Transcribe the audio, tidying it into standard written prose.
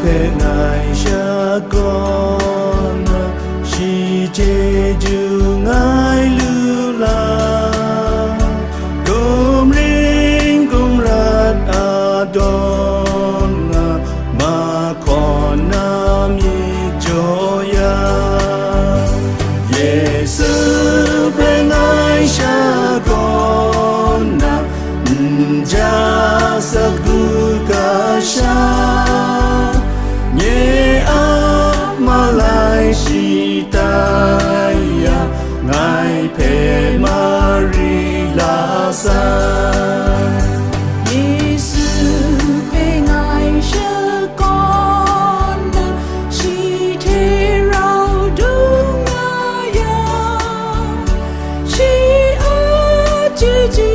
phê ngài cha con chỉ chế chữ ngài lưu la đom ring cùng rát a đòn mà còn nam y cho ya Giêsu phê ngài cha con cha sa gu ca sha nhé áp mà lại si tai ya ngài phê Maria la sa Giêsu phê ngài cha con chỉ thế rao đúng ngài chỉ ở chữ